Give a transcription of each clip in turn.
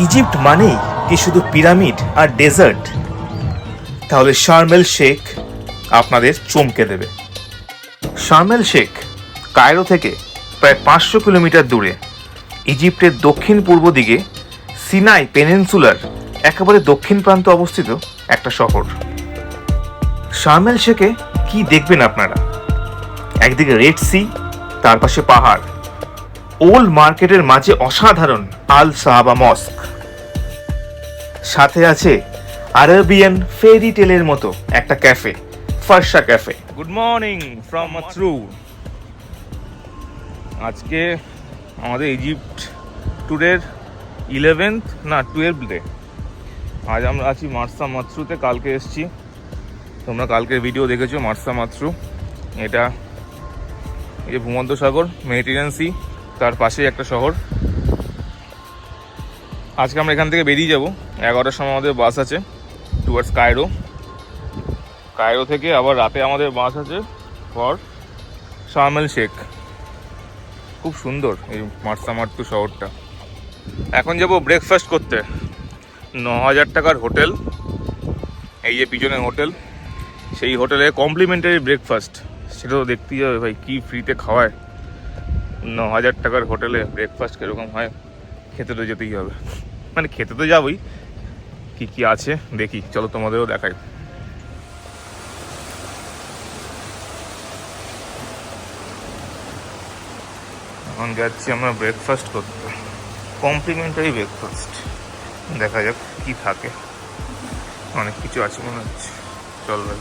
Egypt মানেই কি শুধু পিরামিড আর ডেজার্ট? তাহলে শার্ম এল শেখ আপনাদের চমকে দেবে। শার্ম এল শেখ কায়রো থেকে প্রায় 500 কিলোমিটার দূরে ইজিপ্টের দক্ষিণ পূর্ব দিকে সিনাই পেনিনসুলার একেবারে দক্ষিণ প্রান্তে অবস্থিত একটা শহর। শার্ম এল শেখে কি দেখবেন আপনারা? একদিকে রেড সি, তার পাশে পাহাড়, ওল্ড মার্কেটের মাঝে অসাধারণ আল সাহাবা মস্ক, সাথে আছে আরবিয়ান ফেরি টেলের মতো একটা cafe, Farsha cafe. Good morning from Matrouh. আজকে আমাদের ইজিপ্ট ট্যুরের 11th না 12th ডে। আজ আমরা আছি মার্সা মাত্রুতে। কালকে এসছি, তোমরা কালকের ভিডিও দেখেছো। মার্সা মাত্রু এটা এই ভূমধ্যসাগর, মেডিটেরিয়ান সি, তার পাশেই একটা শহর। আজকে আমরা এখান থেকে বেরিয়ে যাব 11টার সময়। আমাদের বাস আছে টুয়ার্ডস কায়রো। কায়রো থেকে আবার রাতে আমাদের বাস আছে ফর শার্ম এল শেখ। খুব সুন্দর এই মার্সা মাত্রু শহরটা। এখন যাব ব্রেকফাস্ট করতে। 9,000 টাকার হোটেল, এই যে পিছনে হোটেল, সেই হোটেলে কমপ্লিমেন্টারি ব্রেকফাস্ট। সেটা তো দেখতেই হবে ভাই, কি ফ্রিতে খাওয়ায়। 9,000 টাকার হোটেলে ব্রেকফাস্ট কীরকম হয়, খেতে তো যেতেই হবে। মানে খেতে তো যাবই, কি কি আছে দেখি, চলো তোমাদেরও দেখাই। এখন যাচ্ছি আমরা ব্রেকফাস্ট করতে, কমপ্লিমেন্টারি ব্রেকফাস্ট। দেখা যাক কি থাকে, অনেক কিছু আছে মনে হচ্ছে। চল ভাই।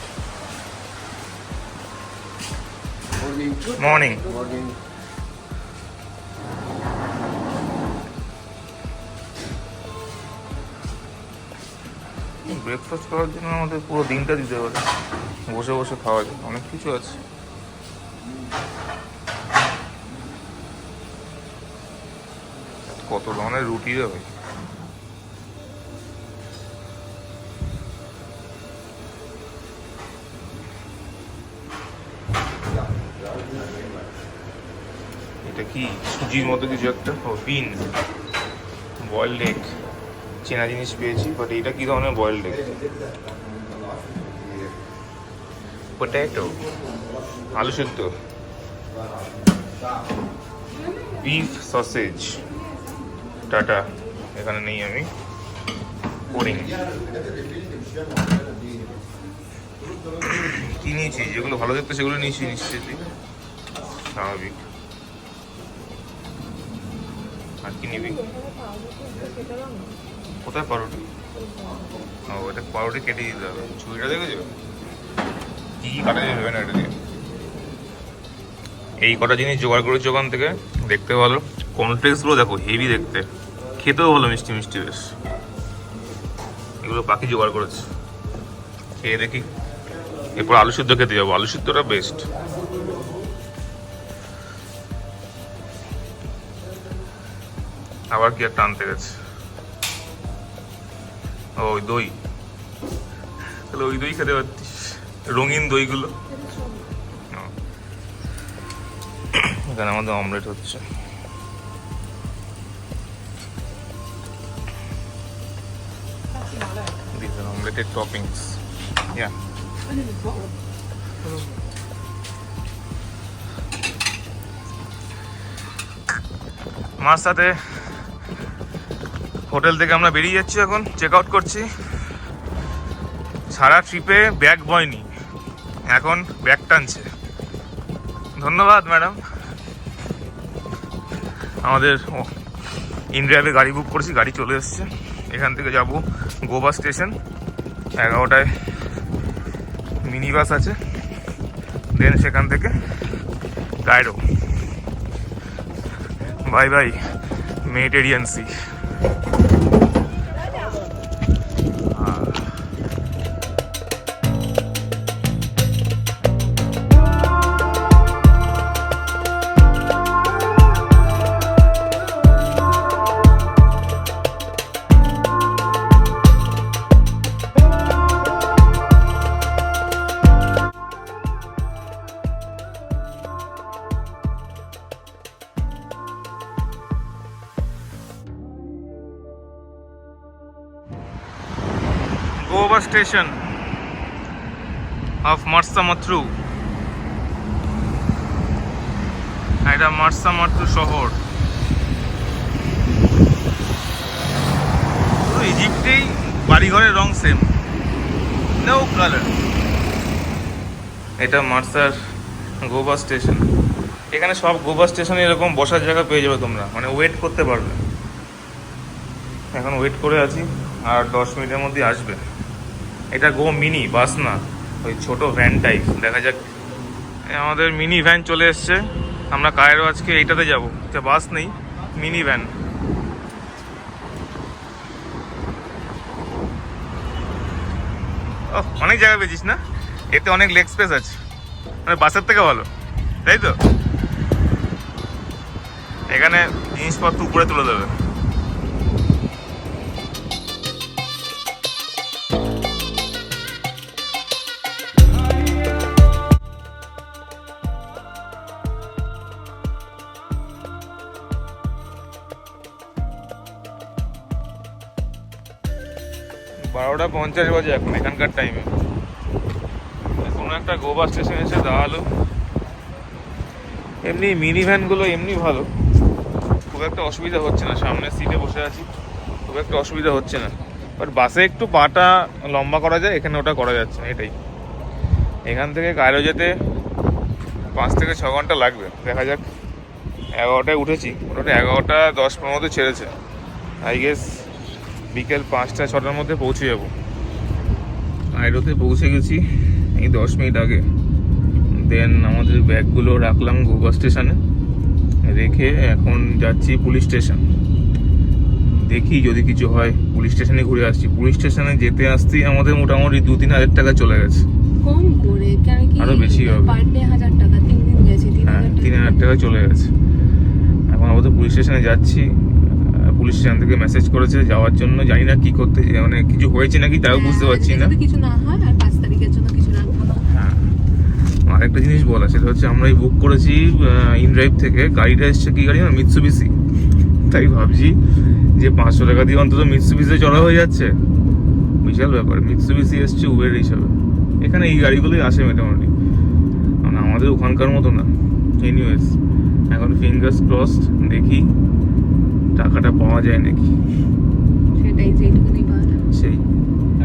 মর্নিং। ব্রেকফাস্ট করার জন্য আমাদের পুরো দিনটা দিতে পারে, বসে বসে খাওয়া যায়, অনেক কিছু আছে। কত ধরনের রুটি দেবে, এটা কি সুজির মতো কিছু একটা? ও বিনস, বয়েলড এগ। চেনা জিনিস পেয়েছি, বাট এটা কি ধরনের বয়েলড এগ? পটেটো, আলু সেদ্ধ, বিফ সসেজ। টাটা, এখানে নেই আমি। পুডিং কি নিয়েছি? যেগুলো ভালো দেখতে সেগুলো নিয়েছি নিশ্চয়ই, স্বাভাবিক। আর কি নিবি? কোথায় পাউরুটি? ও, এটা পাউরুটি কেটে দিতে হবে। ছুরিটা দেখেছো কি কি কাটা যাবে না এটা দিয়ে? এই কটা জিনিস জোগাড় করেছি ওখান থেকে। দেখতে ভালো, কর্নফ্লেক্সগুলো দেখো হেভি দেখতে, খেতেও ভালো, মিষ্টি মিষ্টি বেশ। এগুলো বাকি জোগাড় করেছে, খেয়ে দেখি। এরপর আলু সিদ্ধ খেতে যাবো, আলু সিদ্ধটা বেস্ট। আবার কি একটা আনতে গেছে, ওই দই। তাহলে ওই দই খেতে পারতিস, রঙিন দইগুলো। এখানে আমাদের অমলেট হচ্ছে। These are omelette toppings. Yeah. মার সাথে হোটেল থেকে আমরা বেরিয়ে যাচ্ছি, এখন চেক আউট করছি। সারা ট্রিপে ব্যাগ বয়নি, এখন ব্যাগ টানছে। ধন্যবাদ ম্যাডাম। আমাদের ইন্ডিয়াতে গাড়ি বুক করেছি, গাড়ি চলে এসছে। এখান থেকে যাব গোবা স্টেশন, 11টায় মিনি বাস আছে। দেন সেখান থেকে Cairo. Bye bye Mediterranean sea. Goba station of Marsa Matrouh. এটা মার্সামাত্রু শহর। ইজিপ্টেই বাড়িঘরের রং সেম, নো কালার। এটা মার্সার গোবা স্টেশন। এখানে সব গোবা স্টেশনে এরকম বসার জায়গা পেয়ে যাবে তোমরা, মানে ওয়েট করতে পারবে। এখন ওয়েট করে আছি, আর 10 মিনিটের মধ্যে আসবে। এটা গো মিনি বাস না, ওই ছোট ভ্যান টাইপ। দেখা যাক। আমাদের মিনি ভ্যান চলে এসছে। আমরা কায়রো আজকে এইটাতে যাবো, এটা বাস নেই, মিনি ভ্যান। অনেক জায়গা পেয়েছিস না, এতে অনেক লেগ স্পেস আছে, মানে বাসের থেকে ভালো, তাই তো? এখানে জিনিসপত্র উপরে তুলে দেবে। 12:50 বাজে এখন এখানকার টাইমে। কোনো একটা গোবা স্টেশন এসে দাঁড়ালো। এমনি মিনি ভ্যানগুলো এমনি ভালো, খুব একটা অসুবিধা হচ্ছে না। সামনের সিটে বসে আছি, খুব একটা অসুবিধা হচ্ছে না। বাট বাসে একটু পাটা লম্বা করা যায়, এখানে ওটা করা যাচ্ছে না। এটাই, এখান থেকে কায়রো যেতে 5 থেকে 6 ঘন্টা লাগবে। দেখা যাক। 11টায় উঠেছি, ওটা 11:10-15 মধ্যে ছেড়েছে। আই গেস বিকেল 5টা-6টার মধ্যে পৌঁছে যাবো। কায়রোতে পৌঁছে গেছি এই 10 মিনিট আগে। দেন আমাদের ব্যাগগুলো রাখলাম গোবা স্টেশনে, রেখে এখন যাচ্ছি পুলিশ স্টেশন। দেখি যদি কিছু হয়, পুলিশ স্টেশনে ঘুরে আসছি। পুলিশ স্টেশনে যেতে আসতেই আমাদের মোটামুটি 2-3 হাজার টাকা চলে গেছে। কম করে কেন কি আরো বেশি হবে, পার ডে 1000 টাকা, 3 দিন গেছে 3000 টাকা চলে গেছে। এখন আপাতত পুলিশ স্টেশনে যাচ্ছি। পুলিশ স্টেশন থেকে মেসেজ করেছে যাওয়ার জন্য, জানি না কি করতে, মানে কিছু হয়েছে নাকি তাও বুঝতে পারছি না। কিছু না হয় আর 5 তারিখের জন্য কিছু রাখবো না। হ্যাঁ, আরেকটা জিনিস বলা, সেটা হচ্ছে আমরা এই বুক করেছি ইনড্রাইভ থেকে। গাড়িটা এসছে কি গাড়ি না, মিৎসুবিশি। তাই ভাবছি যে 500 টাকা দিয়ে অন্তত মিৎসুবিশিতে চড়া হয়ে যাচ্ছে, বিশাল ব্যাপার। মিৎসুবিশি এসছে উবের হিসাবে। এখানে এই গাড়িগুলোই আসে মোটামুটি, মানে আমাদের ওখানকার মতো না। এনিওয়েজ, এখন ফিঙ্গার্স ক্রসড, দেখি টাকাটা পাওয়া যায় নাকি। সেটাই, যেটুকুনি পাওয়া যায় সেই।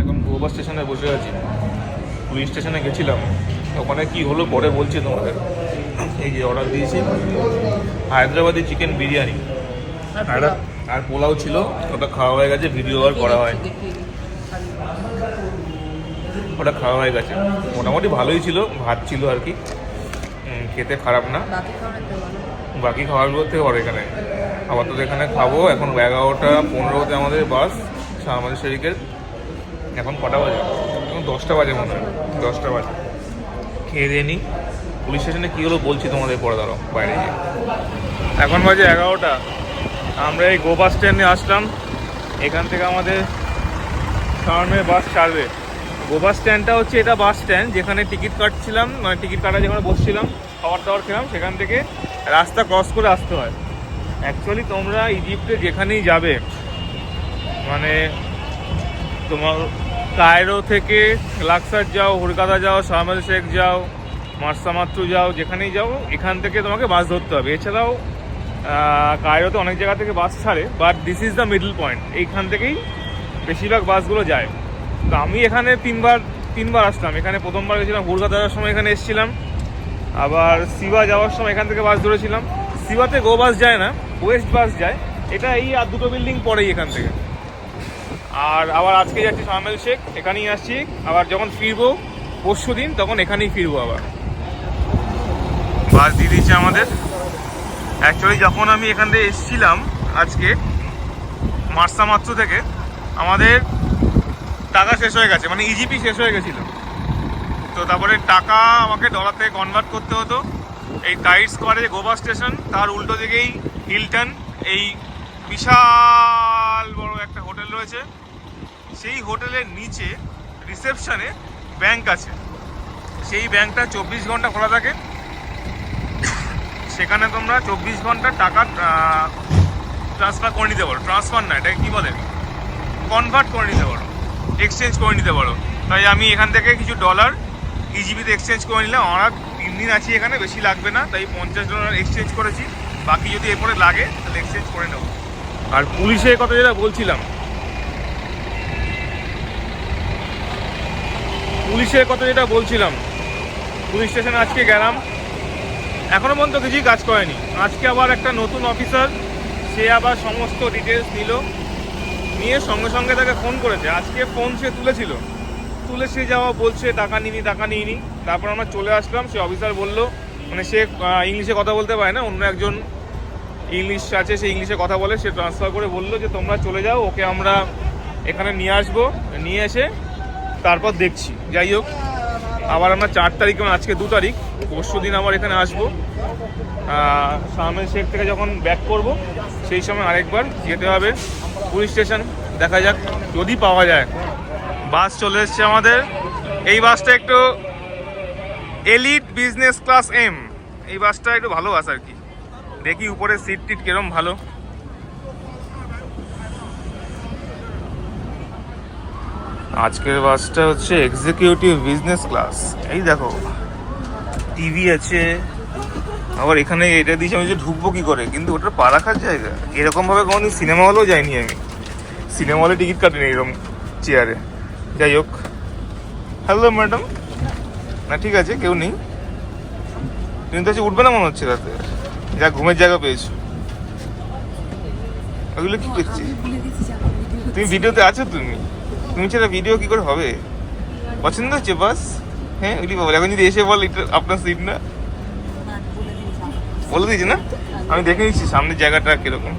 এখন গোবা স্টেশনে বসে আছি। পুলিশ স্টেশনে গেছিলাম, ওখানে কি হলো পরে বলছি তোমাদের। এই যে অর্ডার দিয়েছি হায়দ্রাবাদি চিকেন বিরিয়ানি, আর পোলাও ছিল, ওটা খাওয়া হয়ে গেছে। ভিডিও আর করা হয়, ওটা খাওয়া হয়ে গেছে। মোটামুটি ভালোই ছিল, ভাত ছিল আর কি, খেতে খারাপ না। বাকি খাবারগুলো থেকে বড় এখানে আপাতত এখানে খাবো। এখন 11:15-তে আমাদের বাস আমাদের শরীরের। এখন কটা বাজে? এখন 10টা বাজে মনে হয়, 10টা বাজে। খেয়ে দিয়ে নিই। পুলিশ স্টেশনে কী হলো বলছি তোমাদের পরে, দাঁড়াও বাইরে গিয়ে। এখন বাজে 11টা। আমরা এই গোবা স্ট্যান্ডে আসলাম। এখান থেকে আমাদের শার্মের বাস ছাড়বে। গোবা স্ট্যান্ডটা হচ্ছে এটা বাস স্ট্যান্ড, যেখানে টিকিট কাটছিলাম, মানে টিকিট কাটা যেখানে বসছিলাম, খাবার দাবার খেলাম, সেখান থেকে রাস্তা ক্রস করে আসতে হয়। অ্যাকচুয়ালি তোমরা ইজিপ্টে যেখানেই যাবে, মানে তোমার কায়রো থেকে লাক্সার যাও, হুরগাদা যাও, শার্ম এল শেখ যাও, মার্সামাত্রু যাও, যেখানেই যাও এখান থেকে তোমাকে বাস ধরতে হবে। এছাড়াও কায়রোতে অনেক জায়গা থেকে বাস ছাড়ে, but this is the middle point. এইখান থেকেই বেশিরভাগ বাসগুলো যায়। তো আমি এখানে তিনবার আসলাম। এখানে প্রথমবার গেছিলাম হুরগাদা যাওয়ার সময়, এখানে এসেছিলাম। আবার সিবা যাওয়ার সময় এখান থেকে বাস ধরেছিলাম। সিবাতে গো বাস যায় না, ওয়েস্ট বাস যায়। এটা এই আর 2টো বিল্ডিং পরেই এখান থেকে। আর আবার আজকে যাচ্ছি শার্ম এল শেখ, এখানেই আসছি। আবার যখন ফিরবো পরশু দিন, তখন এখানেই ফিরবো আবার। বাস দিয়ে দিচ্ছে আমাদের। অ্যাকচুয়ালি যখন আমি এখান থেকে এসেছিলাম আজকে মার্সামাত্রু থেকে, আমাদের টাকা শেষ হয়ে গেছে, মানে ইজিপি শেষ হয়ে গেছিলো। তো তারপরে টাকা আমাকে ডলার থেকে কনভার্ট করতে হতো। এই টাইট স্কোয়ারে যে গোবা স্টেশন, তার উল্টো দিকেই হিলটন, এই বিশাল বড় একটা হোটেল রয়েছে। সেই হোটেলের নিচে রিসেপশনে ব্যাংক আছে। সেই ব্যাংকটা 24 ঘন্টা খোলা থাকে। সেখানে তোমরা 24 ঘন্টা টাকা ট্রান্সফার করে নিতে পারো। ট্রান্সফার না, এটাকে কী বলে, কনভার্ট করে নিতে পারো। এক্সচেঞ্জ করে নিতে পারো। তাই আমি এখান থেকে কিছু ডলার ইজিবিতে এক্সচেঞ্জ করে নিলাম। আমরা 3 দিন আছি এখানে, বেশি লাগবে না, তাই $50 এক্সচেঞ্জ করেছি। বাকি যদি এরপরে লাগে তাহলে এক্সচেঞ্জ করে নেব। আর পুলিশের কথা যেটা বলছিলাম, পুলিশ স্টেশনে আজকে গেলাম, এখনো পর্যন্ত কিছুই কাজ করেনি। আজকে আবার একটা নতুন অফিসার, সে আবার সমস্ত ডিটেলস নিয়ে সঙ্গে সঙ্গে তাকে ফোন করেছে। আজকে ফোন সে তুলে সে যাওয়া বলছে টাকা নিইনি। তারপর আমরা চলে আসলাম। সে অফিসার বললো, মানে সে ইংলিশে কথা বলতে পারে না, অন্য একজন ইংলিশ আছে, সে ইংলিশে কথা বলে, সে ট্রান্সফার করে বললো যে তোমরা চলে যাও, ওকে আমরা এখানে নিয়ে আসবো, নিয়ে এসে তারপর দেখছি। যাই হোক, আবার আমরা 4 তারিখ, আজকে 2 তারিখ, পরশু দিন আবার এখানে আসবো। শারমেল শেখ থেকে যখন ব্যাক করব সেই সময় আরেকবার যেতে হবে পুলিশ স্টেশন। দেখা যাক যদি পাওয়া যায়। বাস চলে এসছে আমাদের। এই বাসটা একটু এলিট বিজনেস ক্লাস এম, এই বাসটা একটু ভালো বাস আর কি। দেখি উপরে সিট টিট কিরম ভালো। আজকের বাসটা হচ্ছে এক্সিকিউটিভ বিজনেস ক্লাস। এই দেখো টিভি আছে, আবার এখানে এটা দিয়েছে, আমি যে ঢুকবো কি করে, কিন্তু ওটার পা রাখার জায়গা। এরকমভাবে কোনোদিন সিনেমা হলেও যাইনি আমি, সিনেমা হলে টিকিট কাটিনি এরকম চেয়ারে। যাই হোক, হ্যালো ম্যাডাম। না ঠিক আছে, কেউ নেই। তুমি তো উঠবে না মনে হচ্ছে রাতে, যা ঘুমের জায়গা পেয়েছো। ওগুলো কি করছি? তুমি ভিডিওতে আছো, তুমি ছাড়া ভিডিও কি করে হবে? পছন্দ হচ্ছে বাস? হ্যাঁ, ওইটি বল। এখন যদি এসে বল এটা আপনার সিট না, বলে দিয়েছে না? আমি দেখে নিচ্ছি সামনের জায়গাটা কিরকম।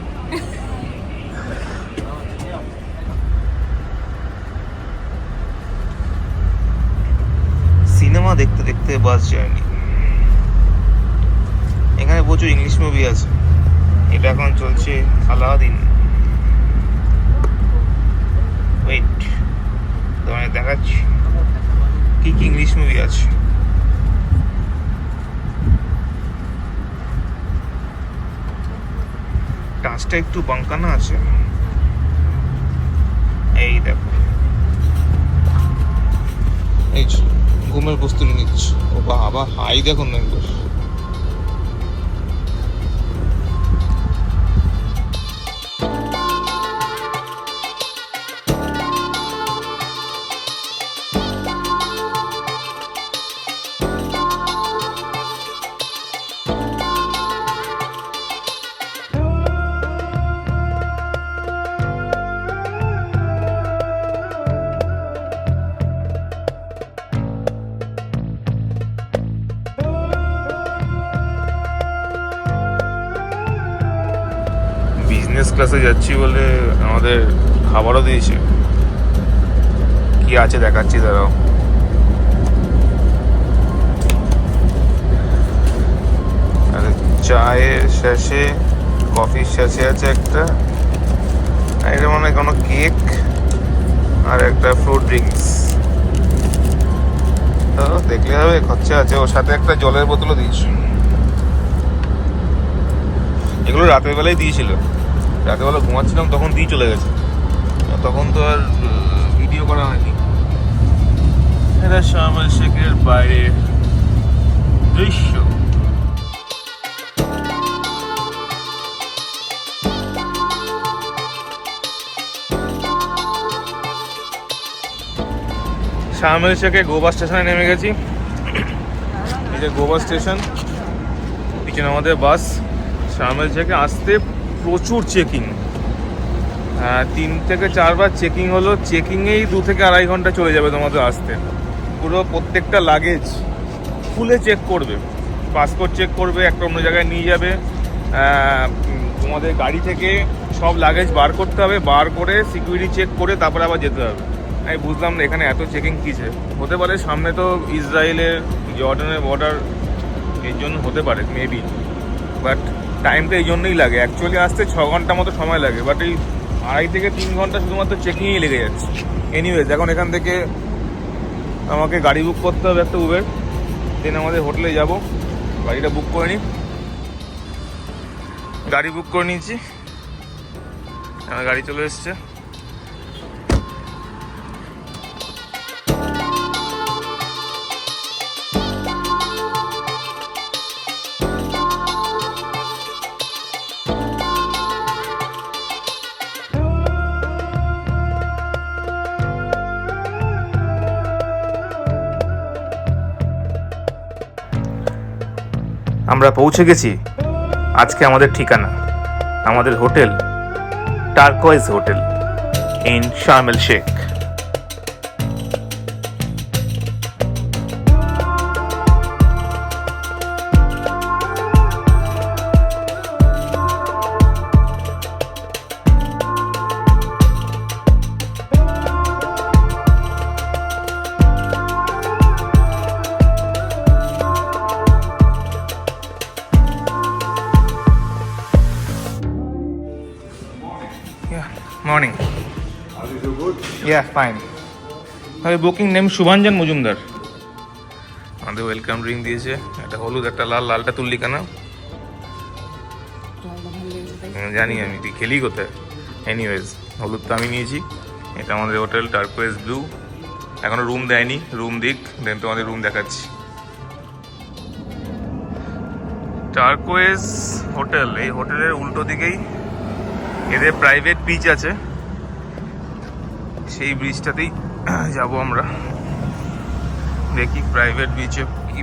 সিনেমা দেখতে দেখতে বাস জার্নি। এখানে প্রচুর ইংলিশ মুভি আছে। এটা এখন চলছে আলাদিন। ওয়েট, তোমায় দেখাচ্ছি কি কি ইংলিশ মুভি আছে। টাচটা একটু বাঁকানো আছে। এই দেখো, এই ঘুমের প্রস্তুতি নিচ্ছে। ও বাবা, হাই দেখুন না একবার। বিজনেস ক্লাসে যাচ্ছি বলে আমাদের খাবারও দিয়েছে। কি আছে দেখাচ্ছি, দাঁড়াও। চায়ের শেষে কফির শেষে আছে একটা, এটা মনে হয় কোনো কেক, আর একটা ফ্রুট ড্রিঙ্কস। তো দেখলে হবে, খরচা আছে। ওর সাথে একটা জলের বোতলও দিয়েছে। এগুলো রাতের বেলায় দিয়েছিল, রাতের বেলা ঘুমাচ্ছিলাম তখন দিয়ে চলে গেছে, তখন তো আর ভিডিও করা হয়নি। এটা শারমেল শেখের বাইরের দৃশ্য। শারমেল শেখে গোবা স্টেশনে নেমে গেছি। এই যে গোবা স্টেশন, পিছনে আমাদের বাস। শারমেল শেখে আসতে প্রচুর চেকিং, 3 থেকে 4 বার চেকিং হলো। চেকিংয়েই 2 থেকে আড়াই ঘন্টা চলে যাবে তোমাদের আসতে। পুরো প্রত্যেকটা লাগেজ খুলে চেক করবে, পাসপোর্ট চেক করবে, একটা অন্য জায়গায় নিয়ে যাবে। তোমাদের গাড়ি থেকে সব লাগেজ বার করতে হবে, বার করে সিকিউরিটি চেক করে তারপরে আবার যেতে হবে। আমি বুঝলাম না এখানে এত চেকিং কিসে। হতে পারে সামনে তো ইসরায়েলের জর্ডানের বর্ডার, এর জন্য হতে পারে মেবি। বাট টাইমটা এই জন্যই লাগে, অ্যাকচুয়ালি আসতে 6 ঘন্টা মতো সময় লাগে, বাট এই 2.5 থেকে 3 ঘন্টা শুধুমাত্র চেকিংয়েই লেগে যাচ্ছে। এনিওয়েজ, এখন এখান থেকে আমাকে গাড়ি বুক করতে হবে, একটা উবের, দেন আমাদের হোটেলে যাব। গাড়িটা বুক করে নিই। গাড়ি বুক করে নিয়েছি, আমার গাড়ি চলে এসছে। আমরা পৌঁছে গেছি আজকে আমাদের ঠিকানা, আমাদের hotel turquoise hotel in Sharm el Sheikh. Morning. Fine. Booking name Shubhanjan Majumdar. আমাদের ওয়েলকাম ড্রিঙ্ক দিয়েছে, একটা হলুদ একটা লাল, লালটা তুললি কেন? জানি আমি, তুই খেলি কোথায়? এনিওয়েজ, হলুদটা আমি নিয়েছি। এটা আমাদের হোটেল টার্কোয়েজ ব্লু। এখনো রুম দেয়নি, রুম দিক দেন তোমাদের রুম দেখাচ্ছি। টার্কোয়েজ হোটেল, এই হোটেলের উল্টো দিকেই এদের প্রাইভেট বিচ আছে, সেই ব্রিজটাতেই যাব আমরা। দেখি প্রাইভেট বিচে কি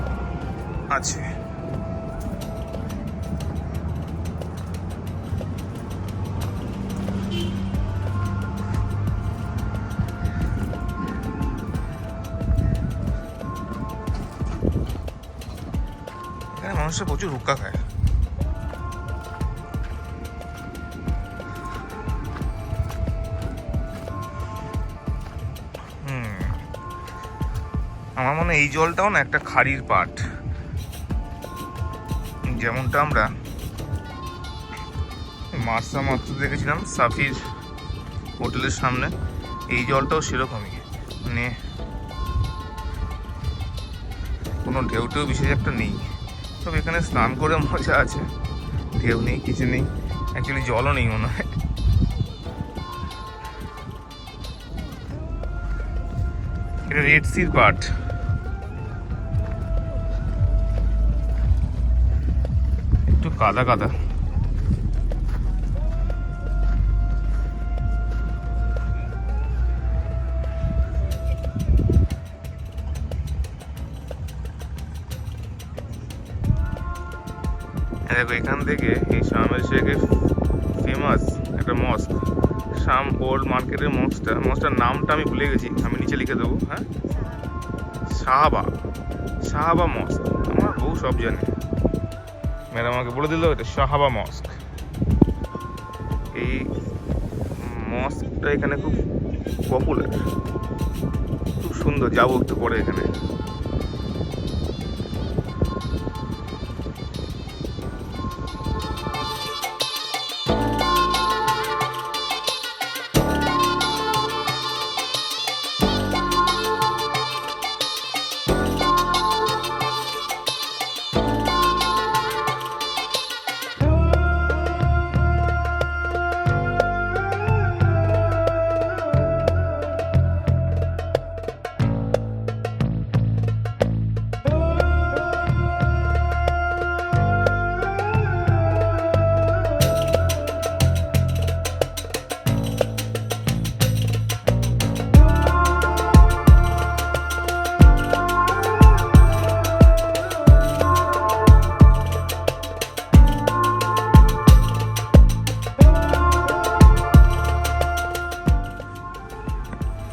আছে। এখানে মানুষরা প্রচুর হুক্কা খায়। আমার মনে হয় এই জলটাও না একটা খাড়ির পাট, যেমনটা আমরা মার্সা মাত্র দেখেছিলাম সাফির হোটেলের সামনে, এই জলটাও সেরকমই, মানে কোনো ঢেউ টেউ বিশেষ একটা নেই। তবে এখানে স্নান করে মজা আছে, ঢেউ নেই, কিছু নেই, অ্যাকচুয়ালি জলও নেই মনে হয়। এটা রেড সির পাট। একটু কাদা কাদা। দেখো এখান থেকে এই শার্ম এল শেখের ফেমাস একটা মস্ক, শাম ওল্ড মার্কেটের মস্কটার নামটা আমি ভুলে গেছি, আমি নিচে লিখে দেবো। হ্যাঁ, শাহাবা মস্ক। আমার বউ সব জানে, ম্যাডাম আমাকে বলে দিল এটা শাহাবা মস্ক। এই মস্কটা এখানে খুব পপুলার, খুব সুন্দর, যাবো একটু পরে এখানে।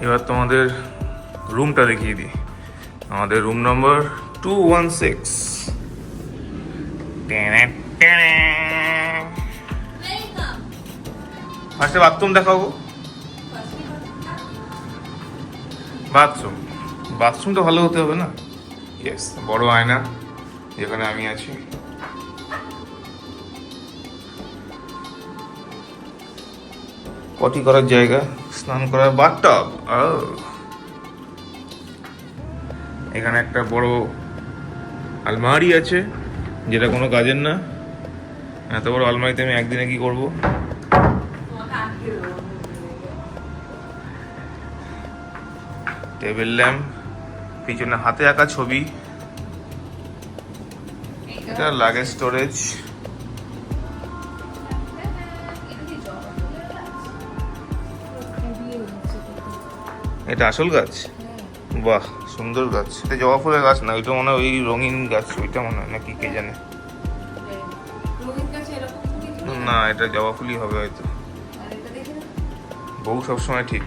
এবার তোমাদের রুমটা দেখিয়ে দিই। আমাদের রুম নম্বর 216। ফার্স্টে বাথরুম দেখাবো। বাথরুমটা ভালো হতে হবে না? ইয়েস, বড় আয়না যেখানে আমি আছি। পটি করার জায়গা, স্নান করার বাথটব। এখানে একটা বড় আলমারি আছে, যেটা কোনো কাজের না। এত বড় আলমারিতে আমি একদিনে কি করব? টেবিল ল্যাম্প, পিছনে হাতে আঁকা ছবি, এটা লাগেজ স্টোরেজ। এটা আসল গাছ? বাহ, সুন্দর গাছ। এটা জবা ফুলের গাছ না, ওইটা মনে হয় ওই রঙিন গাছ, ওইটা মনে হয় নাকি কে জানে। না, এটা জবা ফুলই হবে হয়তো। আর এটা দেখে না? বউ সবসময় ঠিক।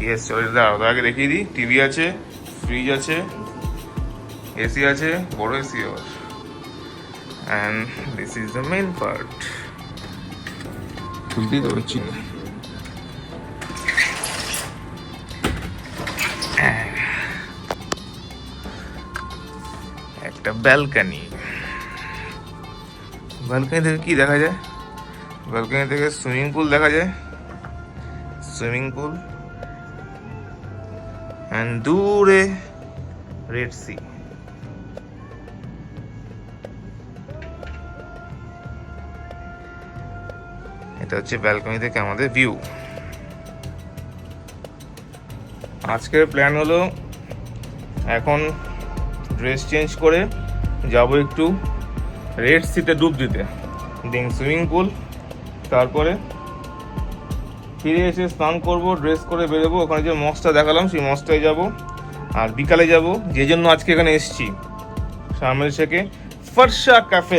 ইয়েস, চলো এটা দাঁড়াও, তার আগে দেখিয়ে দিই। টিভি আছে, ফ্রিজ আছে, এসি আছে, বড় এসি আবার। And this is the main part. খুলতেই তো পারছি না। একটা ব্যালকনি। ব্যালকনি থেকে কি দেখা যায়? ব্যালকনি থেকে সুইমিং পুল দেখা যায়, সুইমিং পুল, অ্যান্ড দূরে রেড সি। এটা হচ্ছে ব্যালকনি থেকে আমাদের ভিউ। আজকের প্ল্যান হলো এখন ড্রেস চেঞ্জ করে যাব একটু রেড সিতে ডুব দিতে, দেন সুইমিং পুল, তারপরে ফিরে এসে স্নান করব, ড্রেস করে বেরোবো। ওখানে যে মসটা দেখালাম সেই মসটায় যাব। আর বিকালে যাব যে জন্য আজকে এখানে এসেছি, শার্ম এল শেখে ফর্সা ক্যাফে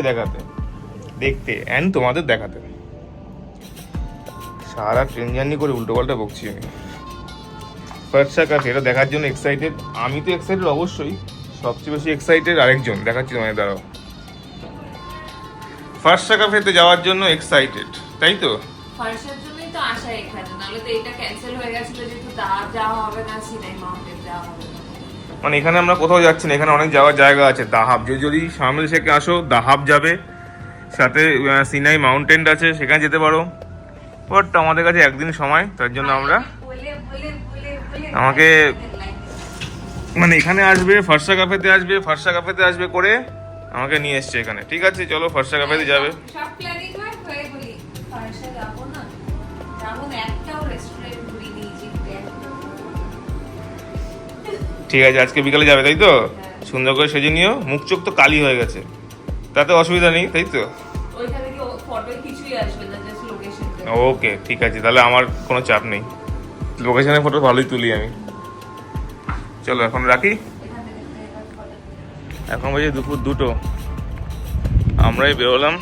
দেখতে অ্যান্ড তোমাদের দেখাতে। সারা ট্রেন জার্নি করে উল্টো পাল্টা বকছি আমি। ফর্সা ক্যাফে এটা দেখার জন্য এক্সাইটেড। আমি তো এক্সাইটেড অবশ্যই, সবচেয়ে বেশি এক্সাইটেড আরেকজন, দেখাচ্ছি তোমাদের দাঁড়াও। ফর্সা ক্যাফেতে যাওয়ার জন্য এক্সাইটেড, তাই তো? ফার্স্টের জন্যই তো আসা এখানে, নাহলে তো এটা ক্যান্সেল হয়ে গেছিল, যেহেতু দাহাব যাওয়া হবে না, সিনাই মাউন্টেন যাওয়া হবে না। মানে এখানে আমরা কোথাও যাচ্ছি না, এখানে অনেক যাওয়ার জায়গা আছে। দাহাব যদি শার্ম এল শেখে আসো, দাহাব যাবে, সাথে সিনাই মাউন্টেন আছে, সেখানে যেতে পারো। বাট আমাদের কাছে একদিন সময়, তার জন্য আমরা আমাকে মানে এখানে আসবে, ফর্সা ক্যাফেতে আসবে, ফর্সা ক্যাফেতে আসবে করে আমাকে নিয়ে এসছে এখানে। ঠিক আছে, চলো ফর্সা ক্যাফেতে যাবে। সব প্ল্যানিং হয় হয়ে বলি ফার্স্টে যাবো না, যেমন একটাও রেস্টুরেন্ট ঘুরি দিয়েছি। ঠিক আছে, আজকে বিকালে যাবে তাই তো? সুন্দর করে সেজে নিও, মুখ চোখ তো কালি হয়ে গেছে, তাতে অসুবিধা নেই তাই তো? ওইখানে কি ফটো কিছুই আসবে না, জাস্ট লোকেশন। ওকে ঠিক আছে, তাহলে আমার কোনো চাপ নেই, লোকেশনের ফটো ভালোই তুলি আমি। চলো এখন রাখি, এখন বাজে দুপুর 2টো। আমরাই বেরোলাম,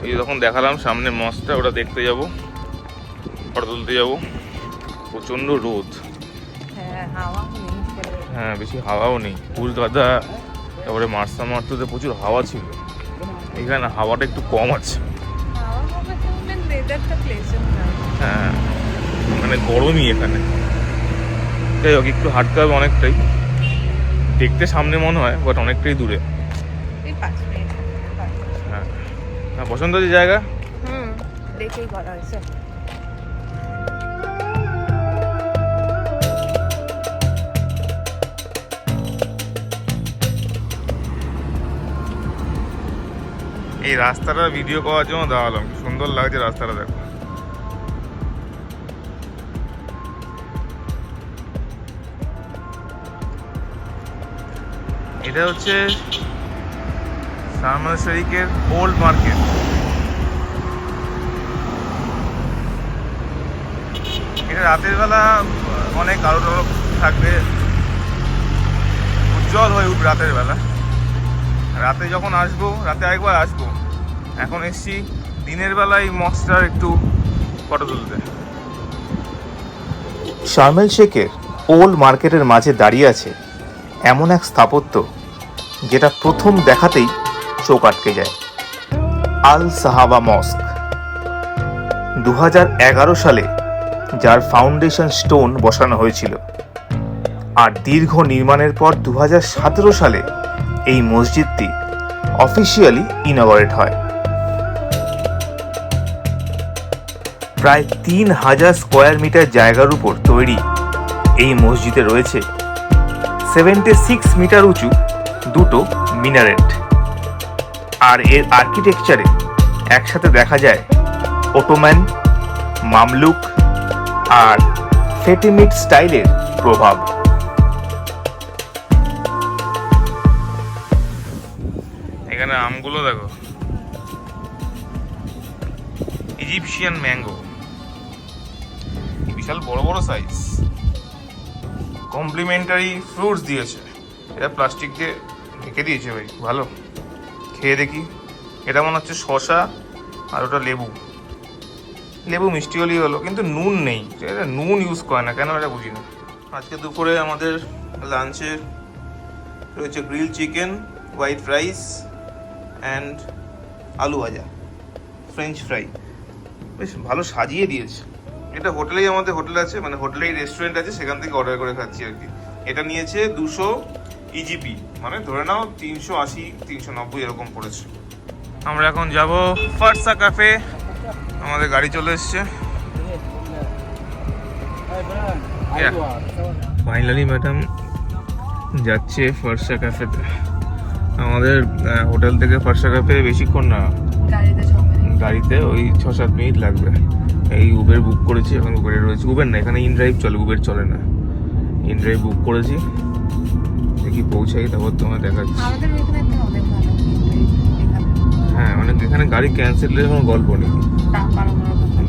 ওই যখন দেখালাম সামনে মসটা, ওটা দেখতে যাব, ফটো তুলতে যাব। প্রচণ্ড রোদ, হ্যাঁ বেশি হাওয়াও নেই। কুলকাতা তারপরে মার্সা মার্তুতে প্রচুর হাওয়া ছিল, এখানে হাওয়াটা একটু কম আছে। হ্যাঁ মানে গরমই এখানে। যাই হোক, একটু হাঁটতে হবে অনেকটাই, দেখতে সামনে মনে হয় বাট অনেকটাই দূরে। হ্যাঁ হ্যাঁ, পছন্দ হচ্ছে জায়গা। দেখেই করা হয়েছে। এই রাস্তাটা ভিডিও করার জন্য দাঁড়ালাম, কি সুন্দর লাগছে রাস্তাটা, দেখো। এটা হচ্ছে শার্ম এল শেখের ওল্ড মার্কেট। এটা রাতের বেলা অনেক আলো টালো থাকবে, উজ্জ্বল হয়ে উঠবে রাতের বেলা। রাতে যখন আসবো, রাতে একবার আসবো, এখন এসছি দিনের বেলায় মসটার একটু ফটো তুলতে। শার্ম এল শেখের ওল্ড মার্কেটের মাঝে দাঁড়িয়ে আছে এমন এক স্থাপত্য যেটা প্রথম দেখাতেই চোখ আটকে যায়। আল সাহাবা মস্ক 2011 সালে যার ফাউন্ডেশন স্টোন বসানো হয়েছিল, আর দীর্ঘ নির্মাণের পর 2017 সালে এই মসজিদটি অফিসিয়ালি ইনগরেট হয়। প্রায় 3000 স্কোয়ার মিটার জায়গার উপর তৈরি এই মসজিদে রয়েছে 76 মিটার উঁচু 2টো মিনারেট। আর এর আর্কিটেকচারে একসাথে দেখা যায় অটোম্যান, মামলুক আর ফেটিমিড স্টাইলের প্রভাব। এখানে আমগুলো দেখো, ইজিপশিয়ান ম্যাঙ্গো, বিশাল বড় বড় সাইজ। কমপ্লিমেন্টারি ফ্রুটস দিয়েছে, এটা প্লাস্টিক দিয়ে ঢেকে দিয়েছে ভাই, ভালো। খেয়ে দেখি, এটা মনে হচ্ছে শসা আর ওটা লেবু, লেবু মিষ্টি হলেই হলো, কিন্তু নুন নেই, এটা নুন ইউজ করে না কেন এটা বুঝি না। আজকে দুপুরে আমাদের লাঞ্চে রয়েছে grill chicken, white rice and আলু ভাজা, ফ্রেঞ্চ ফ্রাই, বেশ ভালো সাজিয়ে দিয়েছে। এটা হোটেলেই, আমাদের হোটেল আছে, মানে হোটেলেই রেস্টুরেন্ট আছে, সেখান থেকে অর্ডার করে খাচ্ছি আর কি। এটা নিয়েছে 200 ইজিপি, মানে ধরে নাও 380 390 এরকম পড়েছে। আমরা এখন যাব ফারসা ক্যাফে, আমাদের গাড়ি চলে এসছে। ফাইনালি ম্যাডাম যাচ্ছে ফারসা ক্যাফেতে। আমাদের হোটেল থেকে ফারসা ক্যাফে বেশিক্ষণ না, গাড়িতে ওই 6-7 মিনিট লাগবে। এই উবের বুক করেছি, এখন উবেরে রয়েছে। উবের না, এখানে ইনড্রাইভ চলে, উবের চলে না। ইনড্রাইভ বুক করেছি, দেখি পৌঁছাই তারপর তোমার দেখাচ্ছি। হ্যাঁ, মানে এখানে গাড়ি ক্যান্সেলের কোনো গল্প নেই,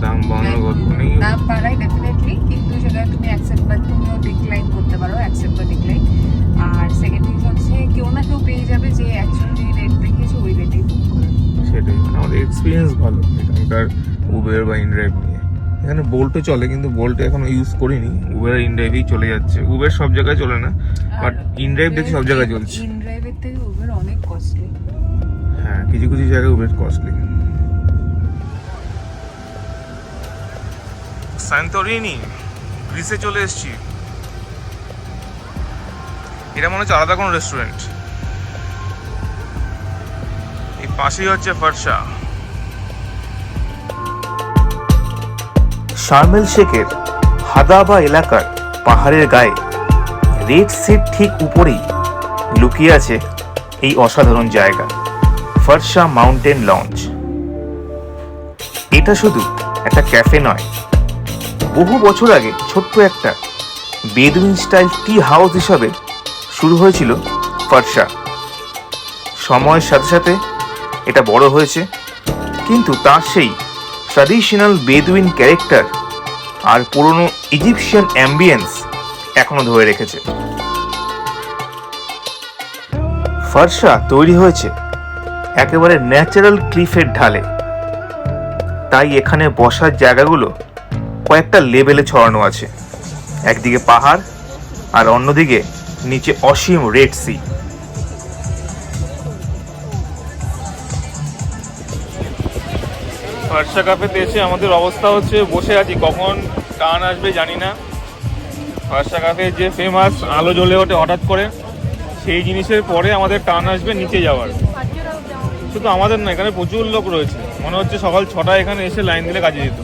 দাম বাড়ানোর গল্প নেই। দাম বাড়াই ডেফিনেটলি, কিন্তু সেটা তুমি অ্যাকসেপ্ট বা তুমিও ডিক্লাইন করতে পারো, অ্যাকসেপ্ট বা ডিক্লাইন। আর সেকেন্ড থিং হচ্ছে কেউ না কেউ পেয়ে যাবে যে অ্যাকচুয়ালি যে রেট দেখিয়েছে ওই রেটেই বুক করে। সেটাই, আমাদের এক্সপিরিয়েন্স ভালো এখানকার উবের বা ইনড্রাইভ নিয়ে। এখানে বোল্টও চলে, কিন্তু বোল্ট এখনো ইউজ করিনি। উবের আর ইনড্রাইভই চলে যাচ্ছে। উবের সব জায়গায় চলে না, বাট ইনড্রাইভ দেখি সব জায়গায় চলছে। ইনড্রাইভের থেকে উবের অনেক কস্টলি। হ্যাঁ, কিছু কিছু জায়গায় উবের কস্টলি। সান্তোরিনি, গ্রিসে চলে এসেছি। এটা মনে হচ্ছে আলাদা কোনো রেস্টুরেন্ট। এই পাশেই হচ্ছে ফারসা। শার্ম এল শেখের হাদাবা এলাকার পাহাড়ের গায়ে রেড সির ঠিক উপরেই লুকিয়ে আছে এই অসাধারণ জায়গা, ফারসা মাউন্টেন লঞ্চ। এটা শুধু একটা ক্যাফে নয়, বহু বছর আগে ছোট্ট একটা বেদুইন স্টাইল টি হাউস হিসাবে শুরু হয়েছিল ফারসা। সময়ের সাথে সাথে এটা বড় হয়েছে, কিন্তু তার সেই ট্র্যাডিশনাল বেদুইন ক্যারেক্টার আর পুরনো ইজিপশিয়ান অ্যাম্বিয়েন্স এখনো ধরে রেখেছে। ফারসা তৈরি হয়েছে একেবারে ন্যাচারাল ক্লিফের ঢালে, তাই এখানে বসার জায়গাগুলো কয়েকটা লেভেলে ছড়ানো আছে। একদিকে পাহাড় আর অন্যদিকে নিচে অসীম রেড সি। ফারসা ক্যাফেতে এসে আমাদের অবস্থা হচ্ছে বসে আছি, কখন টান আসবে জানি না। ফারসা ক্যাফে যে ফেমাস আলো জ্বলে ওঠে হঠাৎ করে, সেই জিনিসের পরে আমাদের টান আসবে নিচে যাওয়ার। শুধু আমাদের না, এখানে প্রচুর লোক রয়েছে। মনে হচ্ছে সকাল 6টায় এখানে এসে লাইন দিলে কাজে যেত।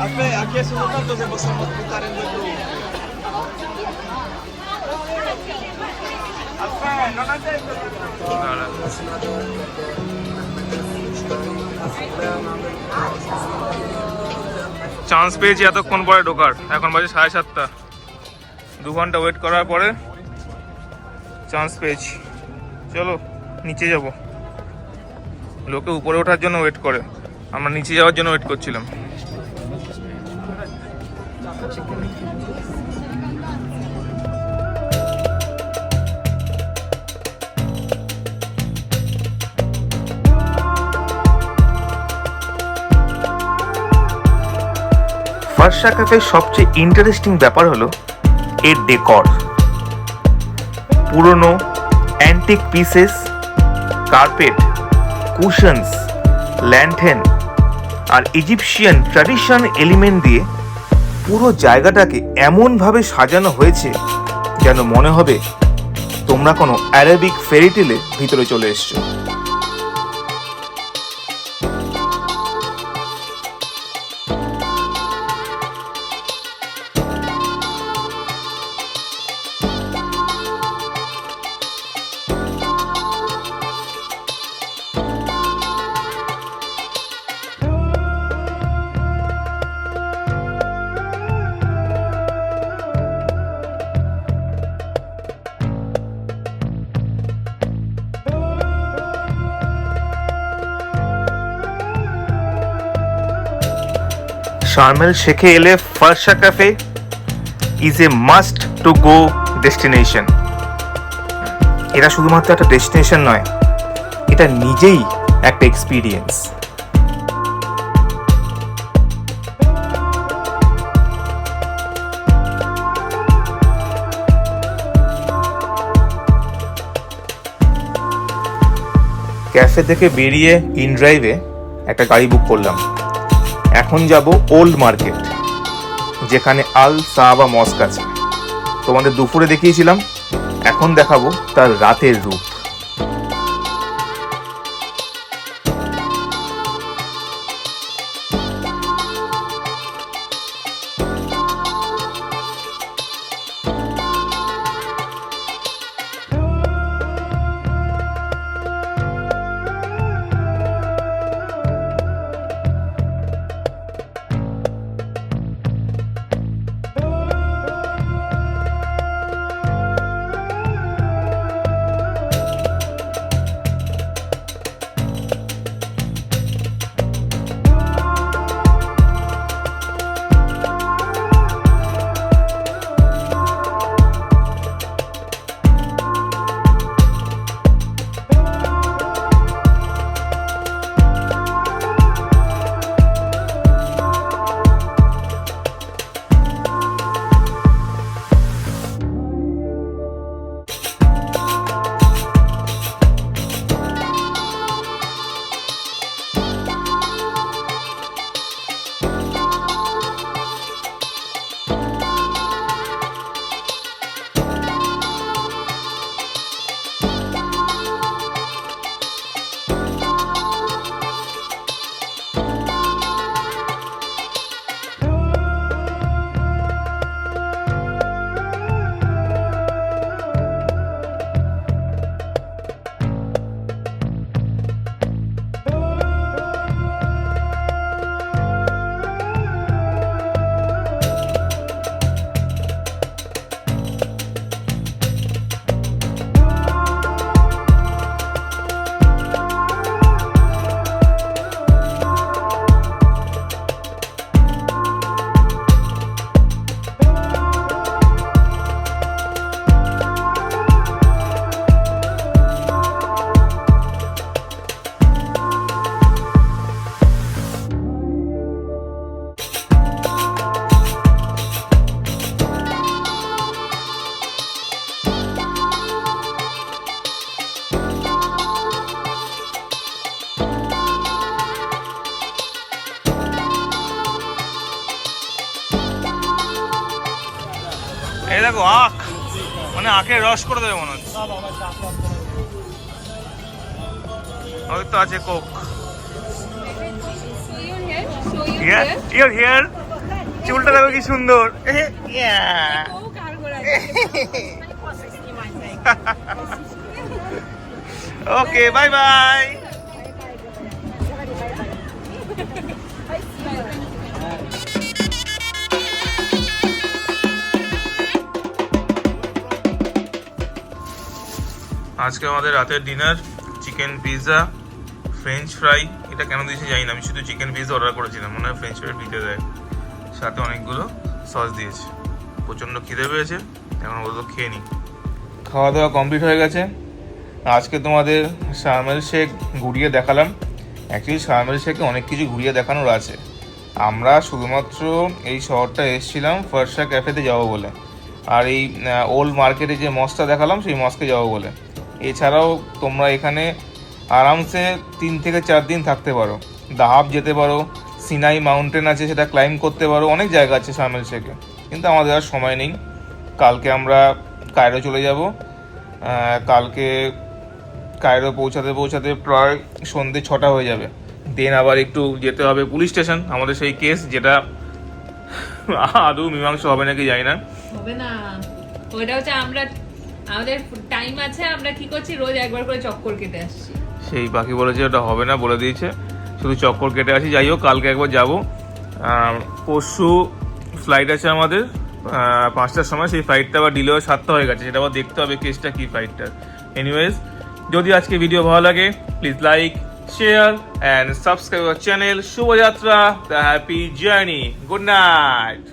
Aspetta, ha chiesto soltanto se possiamo aspettare in 2 gruppi. Aspetta, non ha detto. Chance পেয়েছি এতক্ষণ পরে ঢোকার। এখন বাজে 7:30। 2 ঘন্টা ওয়েট করার পরে চান্স পেয়েছি। চলো নিচে যাব। লোকে উপরে ওঠার জন্য ওয়েট করে, আমরা নিচে যাওয়ার জন্য ওয়েট করছিলাম। ফার্সা ক্যাফের সবচেয়ে ইন্টারেস্টিং ব্যাপার হলো এর ডেকর। পুরনো অ্যান্টিক পিসেস, কার্পেট, কুশনস, ল্যান্টেন আর ইজিপশিয়ান ট্র্যাডিশন এলিমেন্ট দিয়ে পুরো জায়গাটাকে এমনভাবে সাজানো হয়েছে যেন মনে হবে তোমরা কোনো অ্যারাবিক ফেরিটেলের ভিতরে চলে এসছো। শার্ম এল শেখে এলে Farsha cafe is a must to go destination. এটা শুধুমাত্র একটা ডেস্টিনেশন নয়, এটা নিজেই একটা এক্সপিরিয়েন্স। ক্যাফে থেকে বেরিয়ে ইন ড্রাইভে একটা গাড়ি বুক করলাম। এখন যাব ওল্ড মার্কেট, যেখানে আল সাহাবা মস্ক আছে। তোমাদের দুপুরে দেখিয়েছিলাম, এখন দেখাবো তার রাতের রূপ। এই দেখো আখ, মানে আখের রস করে দেবে মনে হচ্ছে। ওই তো আছে কোক। ইয়োর হেয়ার, চুলটা দেখো কি সুন্দর। ওকে, বাই বাই। আজকে আমাদের রাতের dinner chicken pizza, French fry. এটা কেন দিয়েছে জানি না, আমি শুধু চিকেন পিৎজা অর্ডার করেছিলাম, মনে হয় ফ্রেঞ্চ ফ্রাই দিতে দেয়, সাথে অনেকগুলো সস দিয়েছে। প্রচণ্ড খিদে পেয়েছে, এখন ওগুলো খেয়ে নিই। খাওয়া দাওয়া কমপ্লিট হয়ে গেছে। আজকে তোমাদের শার্ম এল শেখ ঘুরিয়ে দেখালাম। অ্যাকচুয়ালি শার্ম এল শেখে অনেক কিছু ঘুরিয়ে দেখানোর আছে, আমরা শুধুমাত্র এই শহরটা এসেছিলাম ফার্সা ক্যাফেতে যাবো বলে, আর এই ওল্ড মার্কেটে যে মসটা দেখালাম সেই মসকে যাবো বলে। এছাড়াও তোমরা এখানে আরামসে 3 থেকে 4 দিন থাকতে পারো। দাহাব যেতে পারো, সিনাই মাউন্টেন আছে সেটা ক্লাইম্ব করতে পারো, অনেক জায়গা আছে শার্ম এল শেখে। কিন্তু আমাদের আর সময় নেই, কালকে আমরা কায়রো চলে যাব। কালকে কায়রো পৌঁছাতে প্রায় সন্ধ্যে 6টা হয়ে যাবে। দেন আবার একটু যেতে হবে পুলিশ স্টেশন, আমাদের সেই কেস যেটা আদৌ মীমাংসা হবে নাকি জানি না। হবে না, ওইটা হচ্ছে আমাদের টাইম আছে, আমরা কি করছি রোজ একবার করে চক্কর কেটে আসছি। সেই বাকি বলেছে ওটা হবে না, বলে দিয়েছে শুধু চক্কর কেটে আসি। যাই হোক, কালকে একবার যাব। পরশু ফ্লাইট আছে আমাদের 5টার সময়, সেই ফ্লাইটটা আবার ডিলে হয়ে 7টা হয়ে গেছে, সেটা আবার দেখতে হবে কেসটা কি ফ্লাইটটার। এনিওয়েজ, যদি আজকে ভিডিও ভালো লাগে please like, share and subscribe our channel. Shubhojatra, the happy journey, good night.